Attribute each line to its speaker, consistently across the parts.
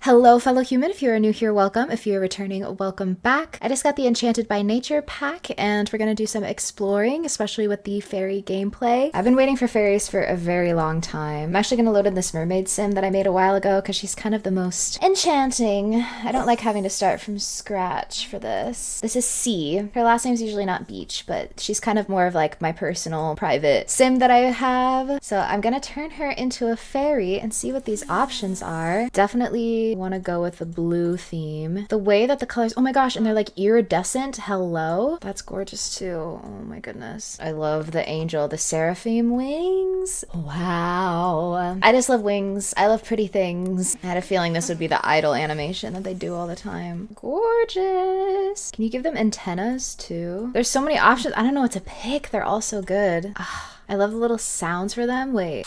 Speaker 1: Hello, fellow human. If you're new here, welcome. If you're returning, welcome back. I just got the Enchanted by Nature pack, and we're gonna do some exploring, especially with the fairy gameplay. I've been waiting for fairies for a very long time. I'm actually gonna load in this mermaid sim that I made a while ago because she's kind of the most enchanting. I don't like having to start from scratch for this. This is C. Her last name's usually not Beach, but she's kind of more of like my personal private sim that I have. So I'm gonna turn her into a fairy and see what these options are. Definitely want to go with the blue theme. The way that the colors, oh my gosh, and they're like iridescent. Hello, that's gorgeous too. Oh my goodness, I love the angel, the seraphim wings. Wow, I just love wings. I love pretty things. I had a feeling this would be the idol animation that they do all the time. Gorgeous. Can you give them antennas too? There's so many options. I don't know what to pick. They're all so good. I love the little sounds for them. Wait.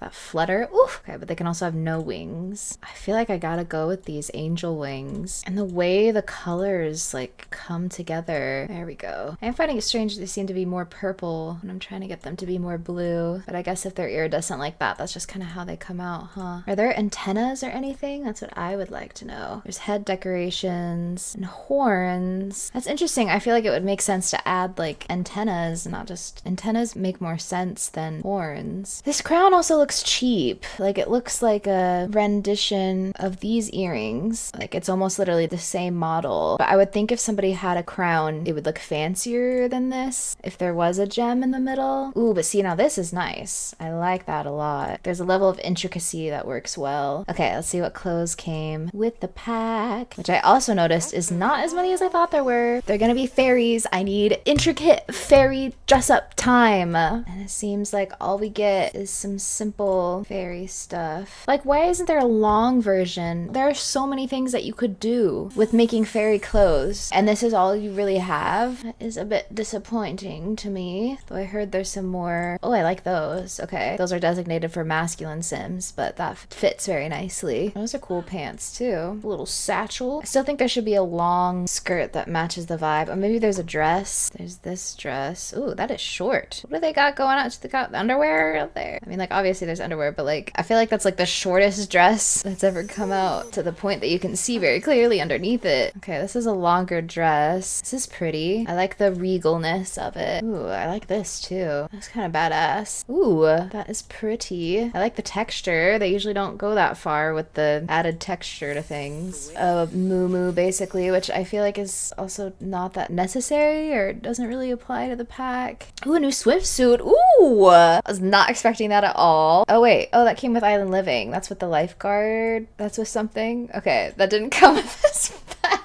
Speaker 1: That flutter. Ooh. Okay, but they can also have no wings. I feel like I gotta go with these angel wings. And the way the colors like come together. There we go. I'm finding it strange they seem to be more purple when I'm trying to get them to be more blue. But I guess if they're iridescent like that, that's just kind of how they come out, huh? Are there antennas or anything? That's what I would like to know. There's head decorations and horns. That's interesting. I feel like it would make sense to add like antennas, not just antennas make more sense than horns. This crown also looks cheap. Like it looks like a rendition of these earrings. Like it's almost literally the same model. But I would think if somebody had a crown, it would look fancier than this if there was a gem in the middle. Ooh, but see, now this is nice. I like that a lot. There's a level of intricacy that works well. Okay, let's see what clothes came with the pack, which I also noticed is not as many as I thought there were. They're gonna be fairies. I need intricate fairy dress up time. And it seems like all we get is some simple fairy stuff. Like, why isn't there a long version? There are so many things that you could do with making fairy clothes, and this is all you really have. That is a bit disappointing to me. Though I heard there's some more. Oh, I like those. Okay, those are designated for masculine sims, but that fits very nicely. Those are cool pants too. A little satchel. I still think there should be a long skirt that matches the vibe. Or maybe there's a dress. There's this dress. Ooh, that is short. What do they got going on? They got underwear out there. I mean, like, obviously there's underwear, but like I feel like that's like the shortest dress that's ever come out, to the point that you can see very clearly underneath it. Okay, this is a longer dress. This is pretty. I like the regalness of it. Ooh, I like this too. That's kind of badass. Ooh, that is pretty. I like the texture. They usually don't go that far with the added texture to things. A moo basically, which I feel like is also not that necessary or doesn't really apply to the pack. Ooh, a new swimsuit. Ooh, I was not expecting that at all. Oh wait, oh that came with Island Living. That's with the lifeguard. That's with something. Okay, that didn't come with this pack.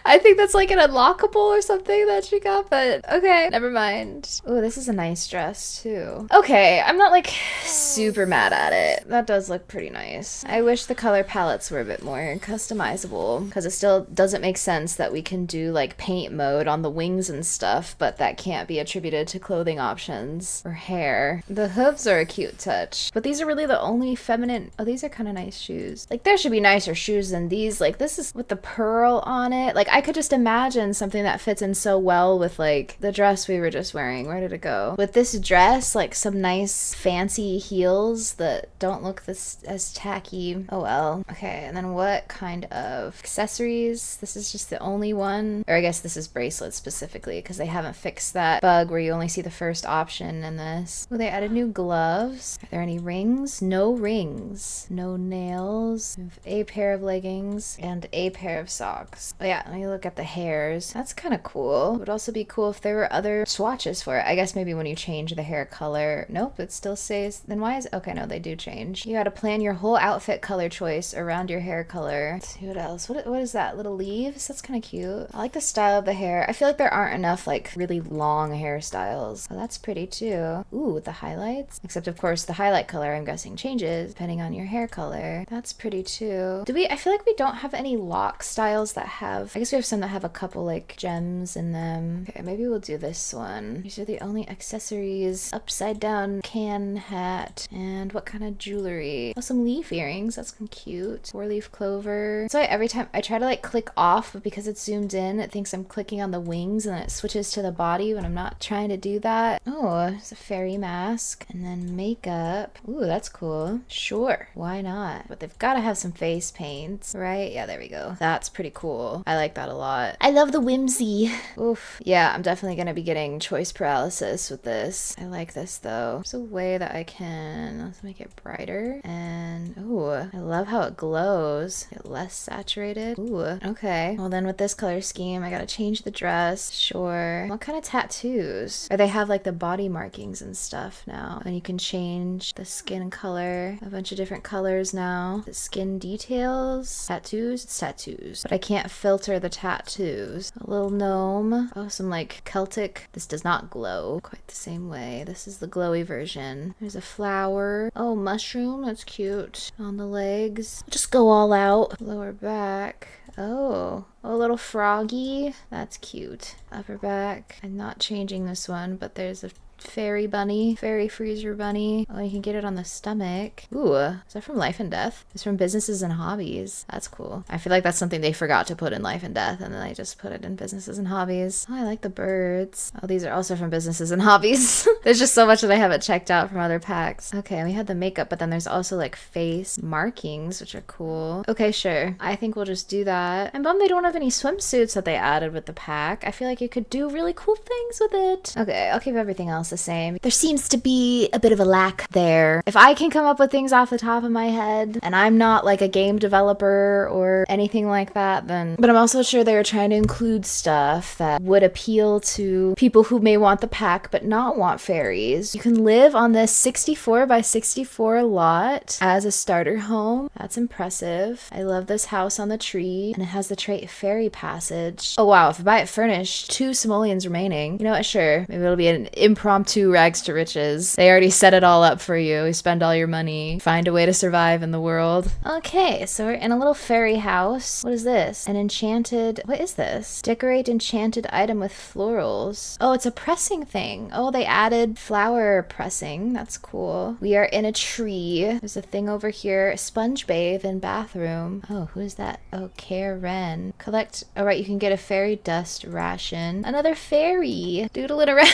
Speaker 1: I think that's like an unlockable or something that she got, but okay, never mind. Oh, this is a nice dress too. Okay, I'm not like super mad at it. That does look pretty nice. I wish the color palettes were a bit more customizable, because it still doesn't make sense that we can do like paint mode on the wings and stuff, but that can't be attributed to clothing options or hair. The hooves are a cute touch, but these are really the only feminine. Oh, these are kind of nice shoes. Like there should be nicer shoes than these. Like this is with the pearl on it. Like I could just imagine something that fits in so well with like the dress we were just wearing. Where did it go? With this dress, like some nice fancy heels that don't look this as tacky. Oh well. Okay, and then what kind of accessories? This is just the only one. Or I guess this is bracelets specifically, because they haven't fixed that bug where you only see the first option in this. Oh, they added new gloves. Are there any rings? No rings. No nails. We have a pair of leggings and a pair of socks. Oh yeah, let me look at the hairs. That's kind of cool. It would also be cool if there were other swatches for it. I guess maybe when you change the hair color. Nope, it still stays. Then why is, okay, no, they do change. You gotta plan your whole outfit color choice around your hair color. Let's see what else. What is that? Little leaves? That's kind of cute. I like the style of the hair. I feel like there aren't enough like really long hairstyles. Oh, that's pretty too. Ooh, with the highlights. Except of course the highlight color I'm guessing changes depending on your hair color. That's pretty too. I feel like we don't have any lock styles that have, I guess we have some that have a couple like gems in them. Okay, maybe we'll do this one. These are the only accessories. Upside down can hat. And what kind of jewelry? Oh, some leaf earrings. That's kind of cute. 4-leaf clover. So every time I try to like click off, but because it's zoomed in, it thinks I'm clicking on the wings and then it switches to the body when I'm not trying to do that. Oh, it's a fairy mask. And then makeup. Ooh, that's cool. Sure. Why not? But they've got to have some face paints, right? Yeah, there we go. That's pretty cool. I like that a lot. I love the whimsy. Oof. Yeah, I'm definitely going to be getting choice paralysis with this. I like this though. There's a way that I can, let's make it brighter. And ooh, I love how it glows. Get less saturated. Ooh, okay. Well then with this color scheme, I gotta change the dress. Sure. What kind of tattoos? Or they have like the body markings and stuff now. And you can change the skin color. A bunch of different colors now. The skin details. Tattoos? It's tattoos. But I can't filter the tattoos. A little gnome. Oh, some like Celtic. This does not glow quite the same way. This is the glowy version. There's a flower. Oh, mushroom. That's cute. On the legs. Just go all out. Lower back. Oh, a little froggy. That's cute. Upper back. I'm not changing this one, but there's a fairy bunny, fairy freezer bunny. Oh, you can get it on the stomach. Ooh, is that from Life and Death? It's from Businesses and Hobbies. That's cool. I feel like that's something they forgot to put in Life and Death, and then they just put it in Businesses and Hobbies. Oh, I like the birds. Oh, these are also from Businesses and Hobbies. There's just so much that I haven't checked out from other packs. Okay, and we had the makeup, but then there's also like face markings, which are cool. Okay, sure. I think we'll just do that. I'm bummed they don't have any swimsuits that they added with the pack. I feel like you could do really cool things with it. Okay, I'll keep everything else the same. There seems to be a bit of a lack there. If I can come up with things off the top of my head, and I'm not like a game developer or anything like that, then... But I'm also sure they were trying to include stuff that would appeal to people who may want the pack but not want fairies. You can live on this 64 by 64 lot as a starter home. That's impressive. I love this house on the tree, and it has the trait Fairy Passage. Oh wow, if I buy it furnished, 2 simoleons remaining. You know what, sure. Maybe it'll be an impromptu rags to riches. They already set it all up for you. You spend all your money, find a way to survive in the world. Okay, so we're in a little fairy house. What is this? An enchanted... What is this? Decorate enchanted item with florals. Oh, it's a pressing thing. Oh, they added flower pressing. That's cool. We are in a tree. There's a thing over here. Sponge bathe in bathroom. Oh, who is that? Oh, Karen. Collect... Oh, right, you can get a fairy dust ration. Another fairy. Doodling around.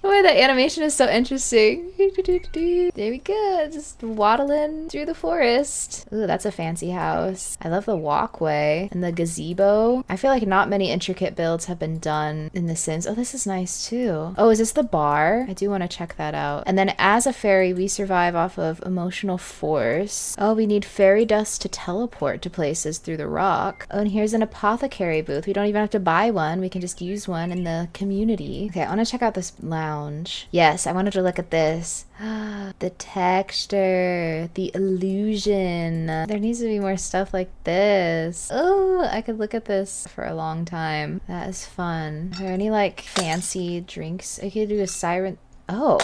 Speaker 1: Boy, that animation is so interesting. There we go, just waddling through the forest. Ooh, that's a fancy house. I love the walkway and the gazebo. I feel like not many intricate builds have been done in The Sims. Oh, this is nice too. Oh, is this the bar? I do want to check that out. And then as a fairy, we survive off of emotional force. Oh, we need fairy dust to teleport to places through the rock. Oh, and here's an apothecary booth. We don't even have to buy one. We can just use one in the community. Okay, I want to check out this lounge. Yes, I wanted to look at this. The texture, the illusion. There needs to be more stuff like this. Oh, I could look at this for a long time. That is fun. Are there any like fancy drinks? I could do a siren. Oh.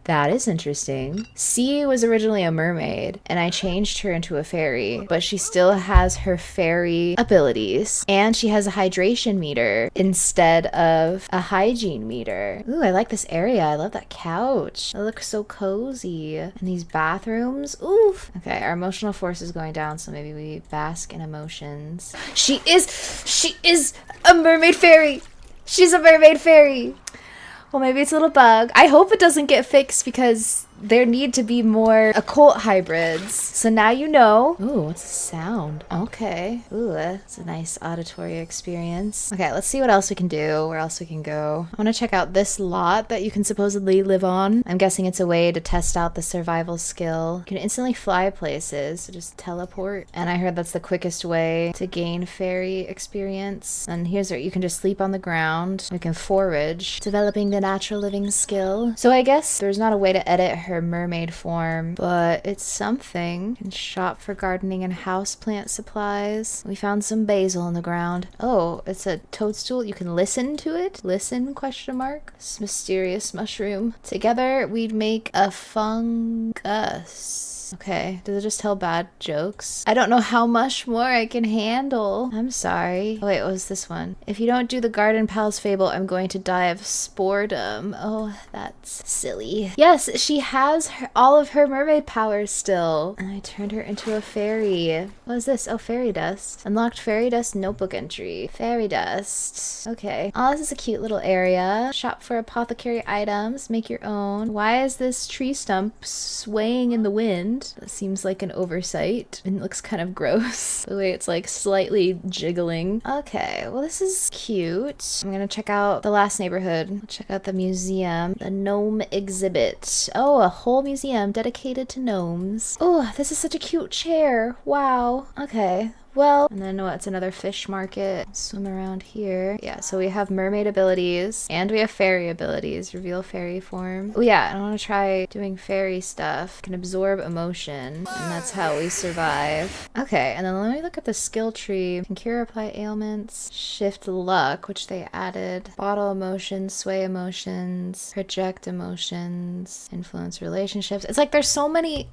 Speaker 1: That is interesting. C was originally a mermaid, and I changed her into a fairy, but she still has her fairy abilities, and she has a hydration meter instead of a hygiene meter. Ooh, I like this area. I love that couch. It looks so cozy. And these bathrooms. Oof. Okay, our emotional force is going down, so maybe we bask in emotions. She is a mermaid fairy. She's a mermaid fairy. Well, maybe it's a little bug. I hope it doesn't get fixed because there need to be more occult hybrids. So now you know. Ooh, what's the sound? Okay. Ooh, that's a nice auditory experience. Okay, let's see what else we can do, where else we can go. I want to check out this lot that you can supposedly live on. I'm guessing it's a way to test out the survival skill. You can instantly fly places, so just teleport. And I heard that's the quickest way to gain fairy experience. And here's where you can just sleep on the ground. We can forage, developing the natural living skill. So I guess there's not a way to edit her mermaid form, but it's something. You can shop for gardening and houseplant supplies. We found some basil in the ground. Oh, it's a toadstool. You can listen to it. Listen, question mark. This mysterious mushroom. Together we'd make a fungus. Okay, does it just tell bad jokes? I don't know how much more I can handle. I'm sorry. Oh wait, what was this one? If you don't do the Garden Palace fable, I'm going to die of sporedom. Oh, that's silly. Yes, she has all of her mermaid powers still. And I turned her into a fairy. What is this? Oh, fairy dust. Unlocked fairy dust notebook entry. Fairy dust. Okay. Oh, this is a cute little area. Shop for apothecary items. Make your own. Why is this tree stump swaying in the wind? That seems like an oversight. And it looks kind of gross. The way it's like slightly jiggling. Okay, well this is cute. I'm gonna check out the last neighborhood. Check out the museum. The gnome exhibit. Oh, a whole museum dedicated to gnomes. Oh, this is such a cute chair. Wow. Okay. Well, and then what's another fish market? Swim around here. Yeah, so we have mermaid abilities and we have fairy abilities. Reveal fairy form. Oh yeah, I want to try doing fairy stuff. Can absorb emotion, and that's how we survive. Okay, and then let me look at the skill tree. Can cure, apply ailments, shift luck, which they added. Bottle emotions, sway emotions, project emotions, influence relationships. It's like there's so many,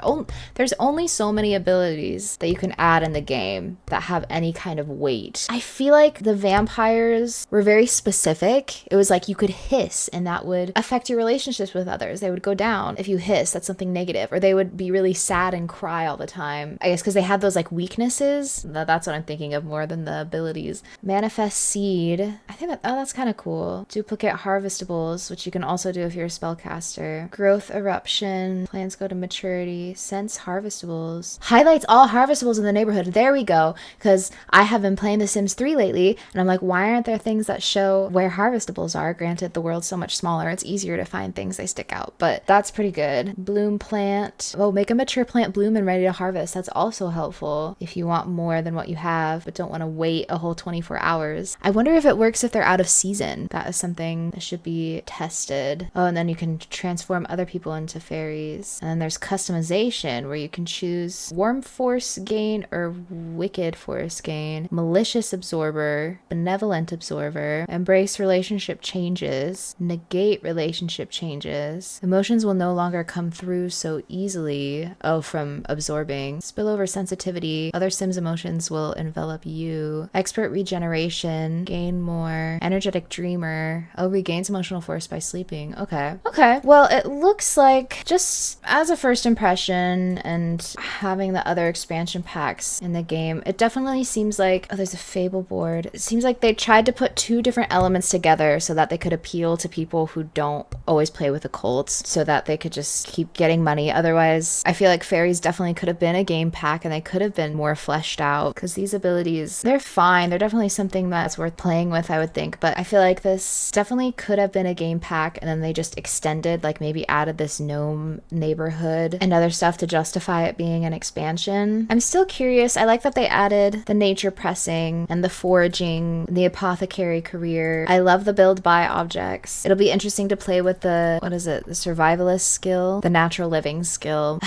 Speaker 1: there's only so many abilities that you can add in the game that have any kind of weight. I feel like the vampires were very specific. It was like you could hiss and that would affect your relationships with others. They would go down if you hiss, that's something negative. Or they would be really sad and cry all the time. I guess because they had those like weaknesses. That's what I'm thinking of more than the abilities. Manifest seed. I think that, oh, that's kind of cool. Duplicate harvestables, which you can also do if you're a spellcaster. Growth eruption. Plants go to maturity. Sense harvestables. Highlights all harvestables in the neighborhood. There we go. Because I have been playing The Sims 3 lately, and I'm like, why aren't there things that show where harvestables are? Granted, the world's so much smaller, it's easier to find things they stick out, but that's pretty good. Bloom plant. Oh, make a mature plant bloom and ready to harvest. That's also helpful if you want more than what you have, but don't want to wait a whole 24 hours. I wonder if it works if they're out of season. That is something that should be tested. Oh, and then you can transform other people into fairies. And then there's customization, where you can choose warm force gain or wicked force gain, malicious absorber, benevolent absorber, embrace relationship changes, negate relationship changes. Emotions will no longer come through so easily. Oh, from absorbing. Spillover sensitivity. Other Sims emotions will envelop you. Expert regeneration. Gain more. Energetic dreamer. Oh, regains emotional force by sleeping. Okay. Okay. Well, it looks like, just as a first impression and having the other expansion packs in the game, it definitely seems like, oh, there's a fable board. It seems like they tried to put two different elements together so that they could appeal to people who don't always play with occults, so that they could just keep getting money. Otherwise, I feel like fairies definitely could have been a game pack and they could have been more fleshed out, because these abilities, they're fine. They're definitely something that's worth playing with, I would think. But I feel like this definitely could have been a game pack, and then they just extended, like maybe added this gnome neighborhood and other stuff to justify it being an expansion. I'm still curious. I like that they added the nature pressing and the foraging, the apothecary career. I love the build by objects. It'll be interesting to play with the, what is it, the survivalist skill, the natural living skill.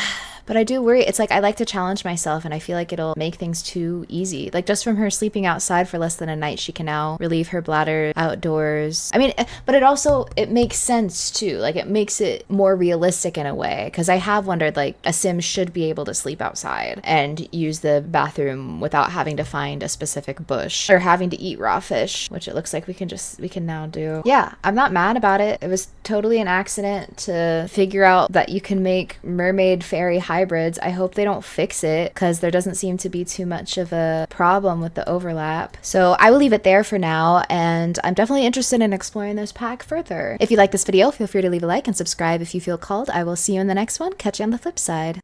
Speaker 1: But I do worry. It's like I like to challenge myself, and I feel like it'll make things too easy. Like just from her sleeping outside for less than a night, she can now relieve her bladder outdoors. I mean, but it makes sense too. Like it makes it more realistic in a way, because I have wondered, like, a Sim should be able to sleep outside and use the bathroom without having to find a specific bush or having to eat raw fish, which it looks like we can now do. Yeah, I'm not mad about it. It was totally an accident to figure out that you can make mermaid fairy hybrids. I hope they don't fix it, because there doesn't seem to be too much of a problem with the overlap. So I will leave it there for now, and I'm definitely interested in exploring this pack further. If you like this video, feel free to leave a like and subscribe if you feel called. I will see you in the next one. Catch you on the flip side.